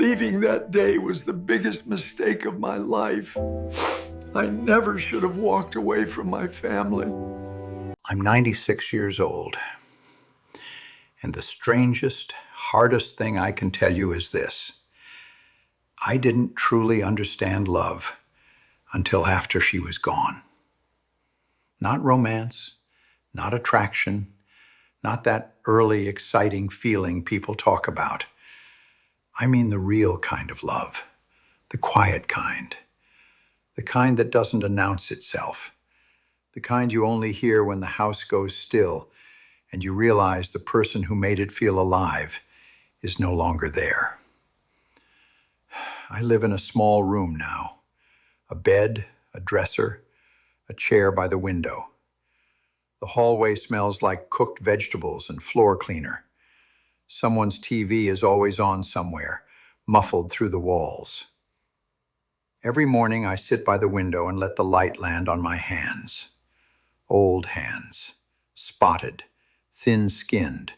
Leaving that day was the biggest mistake of my life. I never should have walked away from my family. I'm 96 years old, and the strangest, hardest thing I can tell you is this. I didn't truly understand love until after she was gone. Not romance, not attraction, not that early, exciting feeling people talk about. I mean the real kind of love, the quiet kind, the kind that doesn't announce itself, the kind you only hear when the house goes still and you realize the person who made it feel alive is no longer there. I live in a small room now, a bed, a dresser, a chair by the window. The hallway smells like cooked vegetables and floor cleaner. Someone's TV is always on somewhere, muffled through the walls. Every morning I sit by the window and let the light land on my hands. Old hands, spotted, thin-skinned,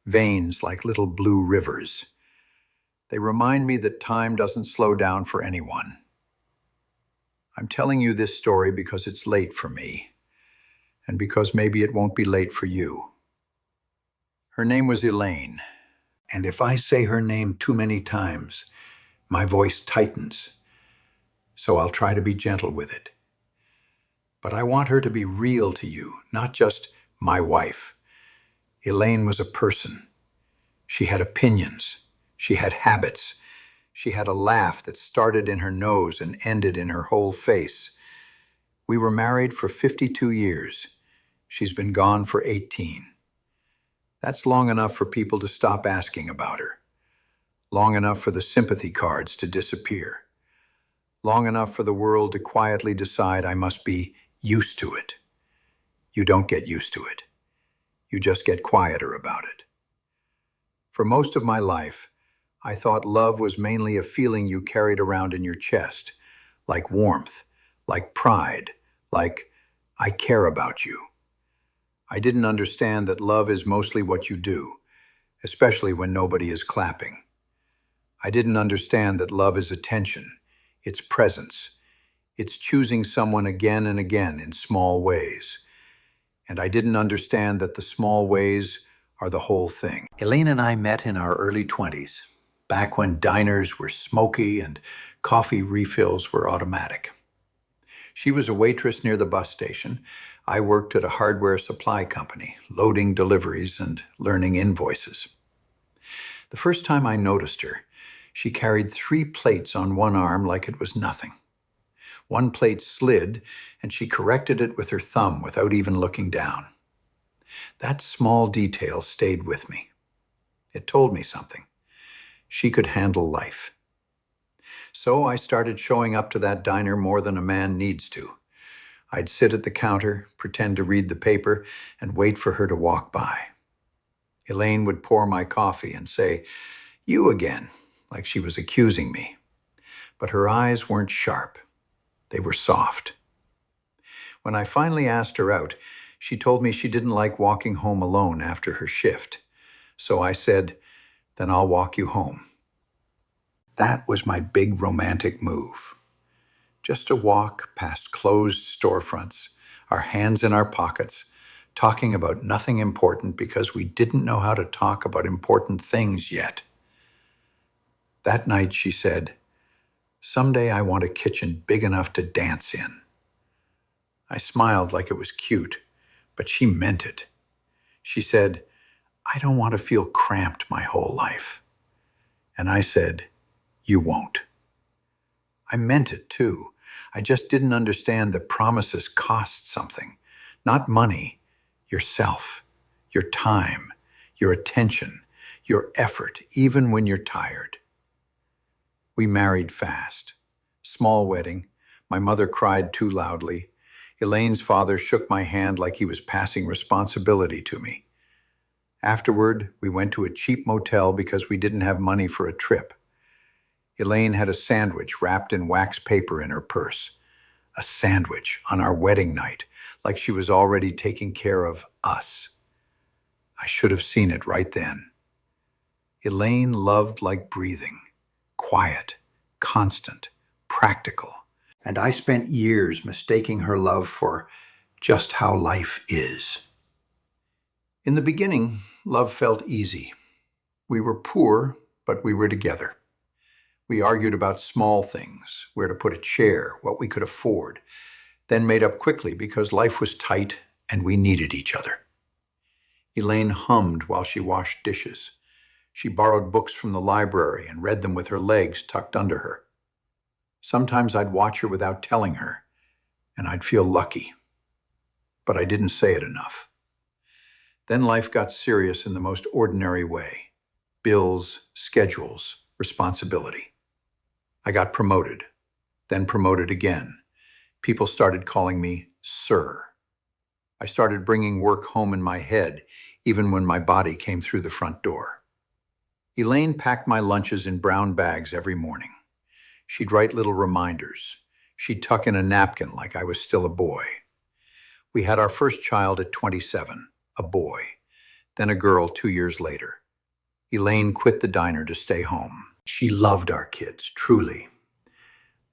veins like little blue rivers. They remind me that time doesn't slow down for anyone. I'm telling you this story because it's late for me, and because maybe it won't be late for you. Her name was Elaine, and if I say her name too many times, my voice tightens, so I'll try to be gentle with it. But I want her to be real to you, not just my wife. Elaine was a person. She had opinions. She had habits. She had a laugh that started in her nose and ended in her whole face. We were married for 52 years. She's been gone for 18. That's long enough for people to stop asking about her. Long enough for the sympathy cards to disappear. Long enough for the world to quietly decide I must be used to it. You don't get used to it. You just get quieter about it. For most of my life, I thought love was mainly a feeling you carried around in your chest, like warmth, like pride, like, I care about you. I didn't understand that love is mostly what you do, especially when nobody is clapping. I didn't understand that love is attention, it's presence, it's choosing someone again and again in small ways. And I didn't understand that the small ways are the whole thing. Elaine and I met in our early 20s, back when diners were smoky and coffee refills were automatic. She was a waitress near the bus station. I worked at a hardware supply company, loading deliveries and learning invoices. The first time I noticed her, she carried 3 plates on one arm like it was nothing. One plate slid, and she corrected it with her thumb without even looking down. That small detail stayed with me. It told me something. She could handle life. So I started showing up to that diner more than a man needs to. I'd sit at the counter, pretend to read the paper, and wait for her to walk by. Elaine would pour my coffee and say, "You again," like she was accusing me. But her eyes weren't sharp. They were soft. When I finally asked her out, she told me she didn't like walking home alone after her shift. So I said, "Then I'll walk you home." That was my big romantic move. Just a walk past closed storefronts, our hands in our pockets, talking about nothing important because we didn't know how to talk about important things yet. That night she said, "Someday I want a kitchen big enough to dance in." I smiled like it was cute, but she meant it. She said, "I don't want to feel cramped my whole life." And I said, "You won't." I meant it too. I just didn't understand that promises cost something. Not money, yourself, your time, your attention, your effort, even when you're tired. We married fast. Small wedding. My mother cried too loudly. Elaine's father shook my hand like he was passing responsibility to me. Afterward, we went to a cheap motel because we didn't have money for a trip. Elaine had a sandwich wrapped in wax paper in her purse. A sandwich on our wedding night, like she was already taking care of us. I should have seen it right then. Elaine loved like breathing, quiet, constant, practical. And I spent years mistaking her love for just how life is. In the beginning, love felt easy. We were poor, but we were together. We argued about small things, where to put a chair, what we could afford, then made up quickly because life was tight and we needed each other. Elaine hummed while she washed dishes. She borrowed books from the library and read them with her legs tucked under her. Sometimes I'd watch her without telling her, and I'd feel lucky. But I didn't say it enough. Then life got serious in the most ordinary way. Bills, schedules, responsibility. I got promoted, then promoted again. People started calling me Sir. I started bringing work home in my head, even when my body came through the front door. Elaine packed my lunches in brown bags every morning. She'd write little reminders. She'd tuck in a napkin like I was still a boy. We had our first child at 27, a boy, then a girl 2 years later. Elaine quit the diner to stay home. She loved our kids, truly.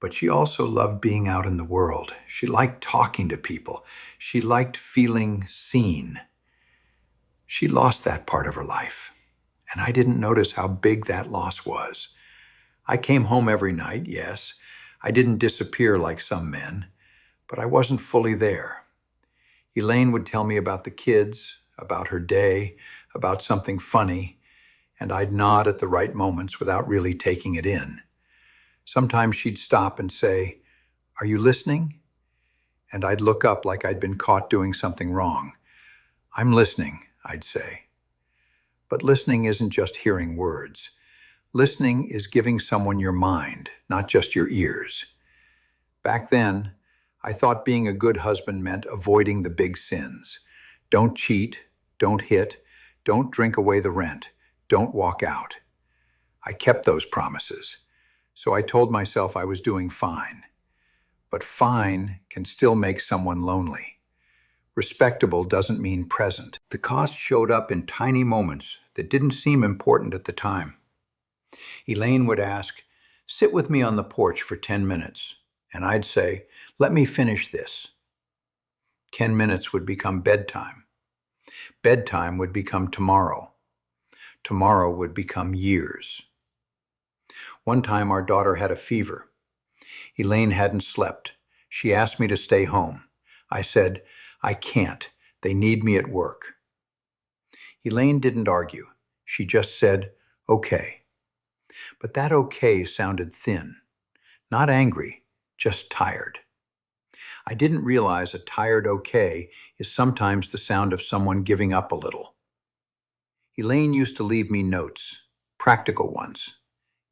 But she also loved being out in the world. She liked talking to people. She liked feeling seen. She lost that part of her life, and I didn't notice how big that loss was. I came home every night, yes. I didn't disappear like some men, but I wasn't fully there. Elaine would tell me about the kids, about her day, about something funny, and I'd nod at the right moments without really taking it in. Sometimes she'd stop and say, "Are you listening?" And I'd look up like I'd been caught doing something wrong. "I'm listening," I'd say. But listening isn't just hearing words. Listening is giving someone your mind, not just your ears. Back then, I thought being a good husband meant avoiding the big sins. Don't cheat, don't hit, don't drink away the rent, don't walk out. I kept those promises, so I told myself I was doing fine. But fine can still make someone lonely. Respectable doesn't mean present. The cost showed up in tiny moments that didn't seem important at the time. Elaine would ask, "Sit with me on the porch for 10 minutes." And I'd say, "Let me finish this." 10 minutes would become bedtime. Bedtime would become tomorrow. Tomorrow would become years. One time our daughter had a fever. Elaine hadn't slept. She asked me to stay home. I said, "I can't. They need me at work." Elaine didn't argue. She just said, "Okay." But that okay sounded thin. Not angry, just tired. I didn't realize a tired okay is sometimes the sound of someone giving up a little. Elaine used to leave me notes, practical ones.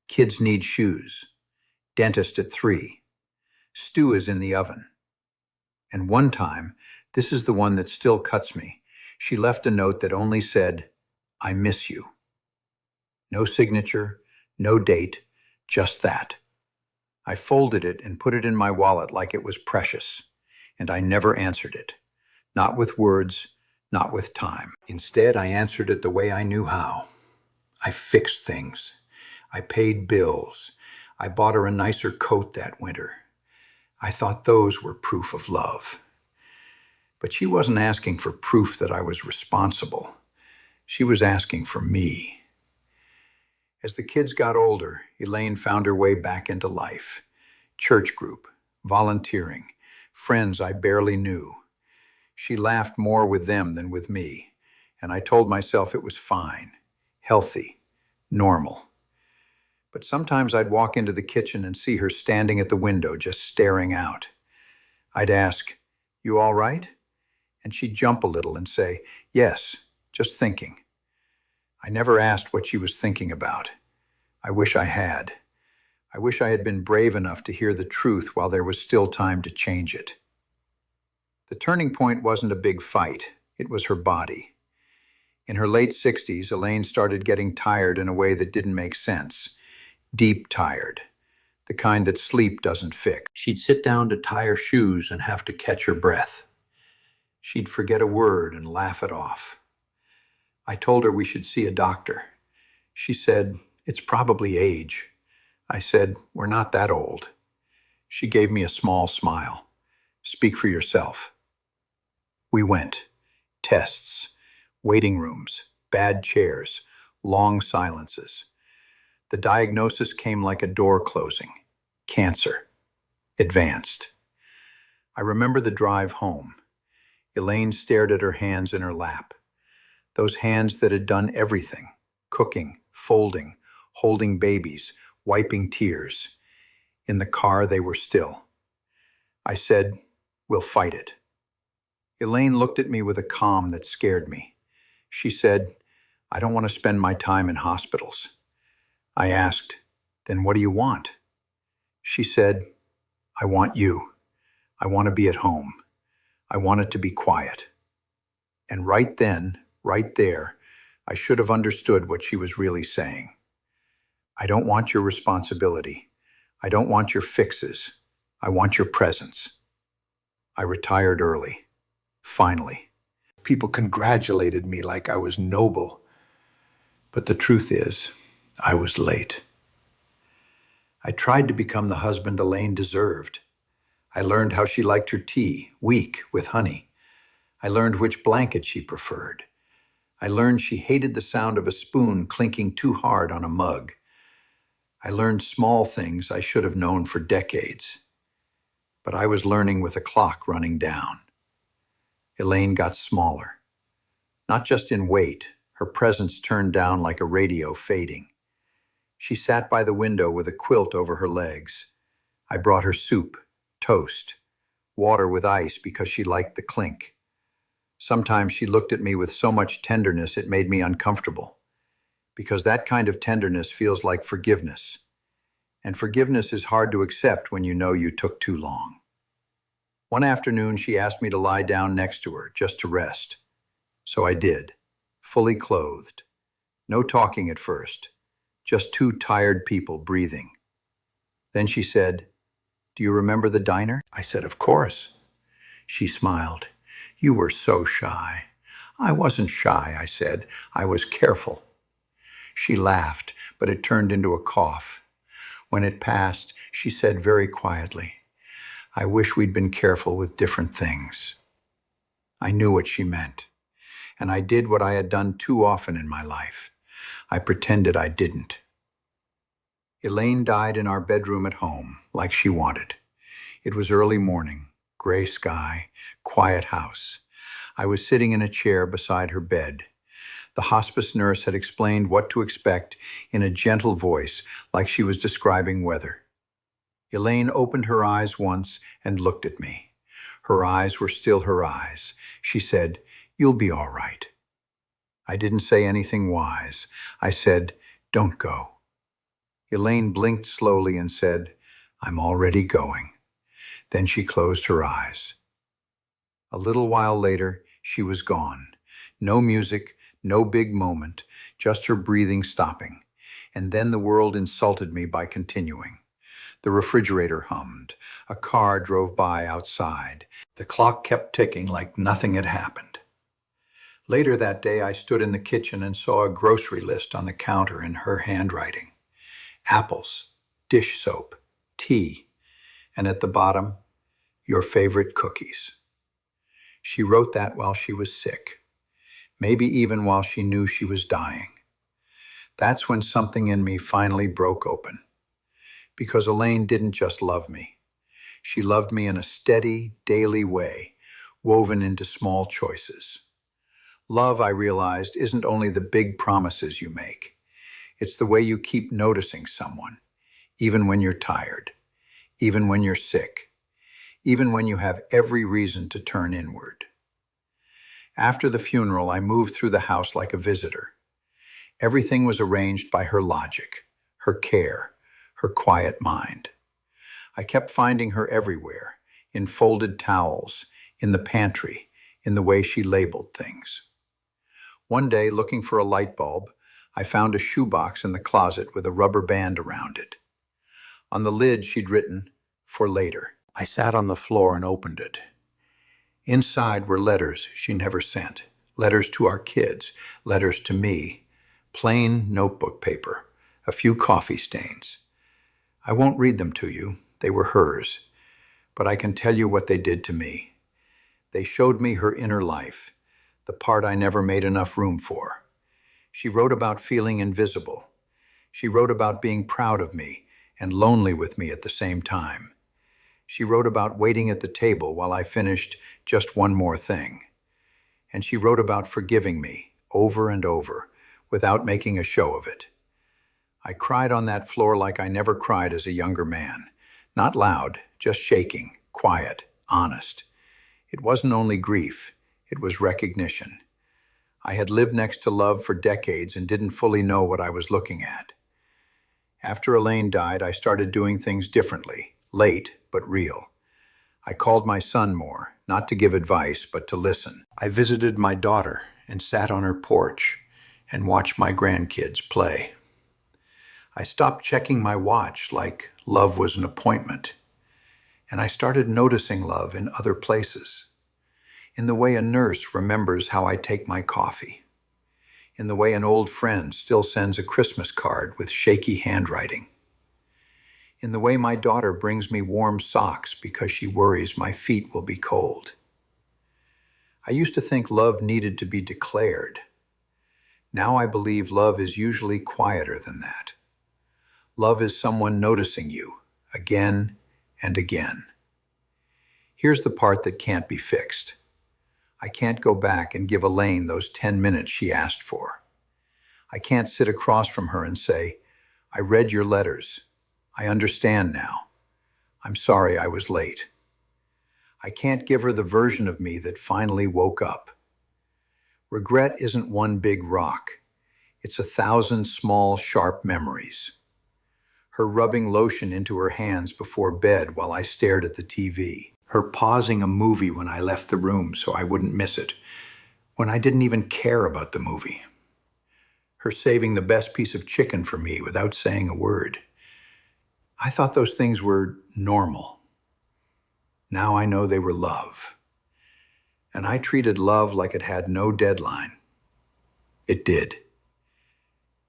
Kids need shoes. Dentist at 3. Stew is in the oven. And one time, this is the one that still cuts me, she left a note that only said, "I miss you." No signature, no date, just that. I folded it and put it in my wallet like it was precious, and I never answered it. Not with words, not with time. Instead, I answered it the way I knew how. I fixed things. I paid bills. I bought her a nicer coat that winter. I thought those were proof of love. But she wasn't asking for proof that I was responsible. She was asking for me. As the kids got older, Elaine found her way back into life. Church group, volunteering, friends I barely knew. She laughed more with them than with me, and I told myself it was fine, healthy, normal. But sometimes I'd walk into the kitchen and see her standing at the window just staring out. I'd ask, "You all right?" And she'd jump a little and say, "Yes, just thinking." I never asked what she was thinking about. I wish I had. I wish I had been brave enough to hear the truth while there was still time to change it. The turning point wasn't a big fight. It was her body. In her late 60s, Elaine started getting tired in a way that didn't make sense. Deep tired. The kind that sleep doesn't fix. She'd sit down to tie her shoes and have to catch her breath. She'd forget a word and laugh it off. I told her we should see a doctor. She said, "It's probably age." I said, "We're not that old." She gave me a small smile. "Speak for yourself." We went. Tests, waiting rooms, bad chairs, long silences. The diagnosis came like a door closing. Cancer. Advanced. I remember the drive home. Elaine stared at her hands in her lap. Those hands that had done everything: cooking, folding, holding babies, wiping tears. In the car, they were still. I said, "We'll fight it." Elaine looked at me with a calm that scared me. She said, "I don't want to spend my time in hospitals." I asked, "Then what do you want?" She said, "I want you. I want to be at home. I want it to be quiet." And right then, right there, I should have understood what she was really saying. I don't want your responsibility. I don't want your fixes. I want your presence. I retired early. Finally. People congratulated me like I was noble. But the truth is, I was late. I tried to become the husband Elaine deserved. I learned how she liked her tea, weak, with honey. I learned which blanket she preferred. I learned she hated the sound of a spoon clinking too hard on a mug. I learned small things I should have known for decades. But I was learning with a clock running down. Elaine got smaller. Not just in weight, her presence turned down like a radio fading. She sat by the window with a quilt over her legs. I brought her soup, toast, water with ice because she liked the clink. Sometimes she looked at me with so much tenderness it made me uncomfortable, because that kind of tenderness feels like forgiveness. And forgiveness is hard to accept when you know you took too long. One afternoon, she asked me to lie down next to her, just to rest. So I did, fully clothed. No talking at first, just two tired people breathing. Then she said, "Do you remember the diner?" I said, "Of course." She smiled. "You were so shy." "I wasn't shy," I said. "I was careful." She laughed, but it turned into a cough. When it passed, she said very quietly, "I wish we'd been careful with different things." I knew what she meant, and I did what I had done too often in my life. I pretended I didn't. Elaine died in our bedroom at home, like she wanted. It was early morning, gray sky, quiet house. I was sitting in a chair beside her bed. The hospice nurse had explained what to expect in a gentle voice, like she was describing weather. Elaine opened her eyes once and looked at me. Her eyes were still her eyes. She said, "You'll be all right." I didn't say anything wise. I said, "Don't go." Elaine blinked slowly and said, "I'm already going." Then she closed her eyes. A little while later, she was gone. No music, no big moment, just her breathing stopping. And then the world insulted me by continuing. The refrigerator hummed. A car drove by outside. The clock kept ticking like nothing had happened. Later that day, I stood in the kitchen and saw a grocery list on the counter in her handwriting. Apples, dish soap, tea, and at the bottom, your favorite cookies. She wrote that while she was sick, maybe even while she knew she was dying. That's when something in me finally broke open. Because Elaine didn't just love me. She loved me in a steady, daily way, woven into small choices. Love, I realized, isn't only the big promises you make. It's the way you keep noticing someone, even when you're tired, even when you're sick, even when you have every reason to turn inward. After the funeral, I moved through the house like a visitor. Everything was arranged by her logic, her care, her quiet mind. I kept finding her everywhere, in folded towels, in the pantry, in the way she labeled things. One day, looking for a light bulb, I found a shoebox in the closet with a rubber band around it. On the lid, she'd written, "For later." I sat on the floor and opened it. Inside were letters she never sent, letters to our kids, letters to me, plain notebook paper, a few coffee stains. I won't read them to you. They were hers. But I can tell you what they did to me. They showed me her inner life, the part I never made enough room for. She wrote about feeling invisible. She wrote about being proud of me and lonely with me at the same time. She wrote about waiting at the table while I finished just one more thing. And she wrote about forgiving me over and over without making a show of it. I cried on that floor like I never cried as a younger man. Not loud, just shaking, quiet, honest. It wasn't only grief, it was recognition. I had lived next to love for decades and didn't fully know what I was looking at. After Elaine died, I started doing things differently, late but real. I called my son more, not to give advice, but to listen. I visited my daughter and sat on her porch and watched my grandkids play. I stopped checking my watch like love was an appointment, and I started noticing love in other places. In the way a nurse remembers how I take my coffee. In the way an old friend still sends a Christmas card with shaky handwriting. In the way my daughter brings me warm socks because she worries my feet will be cold. I used to think love needed to be declared. Now I believe love is usually quieter than that. Love is someone noticing you again and again. Here's the part that can't be fixed. I can't go back and give Elaine those 10 minutes she asked for. I can't sit across from her and say, I read your letters. I understand now. I'm sorry I was late. I can't give her the version of me that finally woke up. Regret isn't one big rock. It's 1,000 small, sharp memories. Her rubbing lotion into her hands before bed while I stared at the TV. Her pausing a movie when I left the room so I wouldn't miss it, when I didn't even care about the movie. Her saving the best piece of chicken for me without saying a word. I thought those things were normal. Now I know they were love. And I treated love like it had no deadline. It did.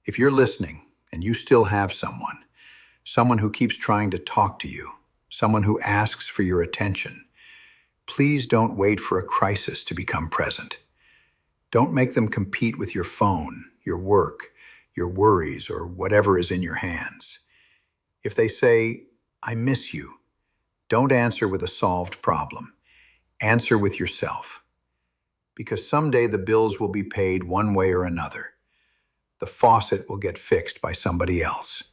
If you're listening and you still have someone who keeps trying to talk to you, someone who asks for your attention, please don't wait for a crisis to become present. Don't make them compete with your phone, your work, your worries, or whatever is in your hands. If they say, I miss you, don't answer with a solved problem. Answer with yourself. Because someday the bills will be paid one way or another. The faucet will get fixed by somebody else.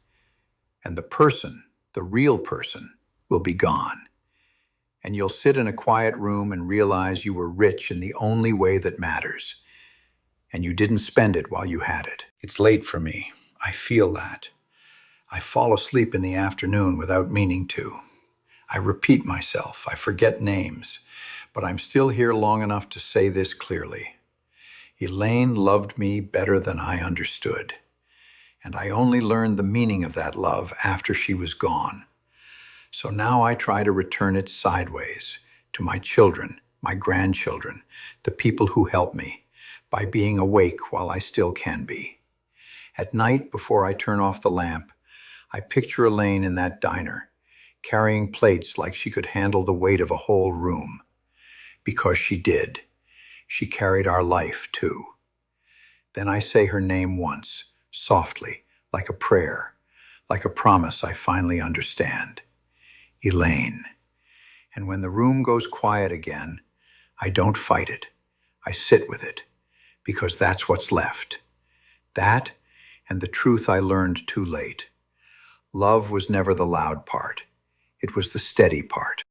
And the person, the real person, will be gone. And you'll sit in a quiet room and realize you were rich in the only way that matters. And you didn't spend it while you had it. It's late for me. I feel that. I fall asleep in the afternoon without meaning to. I repeat myself. I forget names. But I'm still here long enough to say this clearly. Elaine loved me better than I understood. And I only learned the meaning of that love after she was gone. So now I try to return it sideways to my children, my grandchildren, the people who help me, by being awake while I still can be. At night, before I turn off the lamp, I picture Elaine in that diner, carrying plates like she could handle the weight of a whole room. Because she did. She carried our life, too. Then I say her name once, softly, like a prayer, like a promise I finally understand. Elaine. And when the room goes quiet again, I don't fight it. I sit with it, because that's what's left. That and the truth I learned too late. Love was never the loud part. It was the steady part.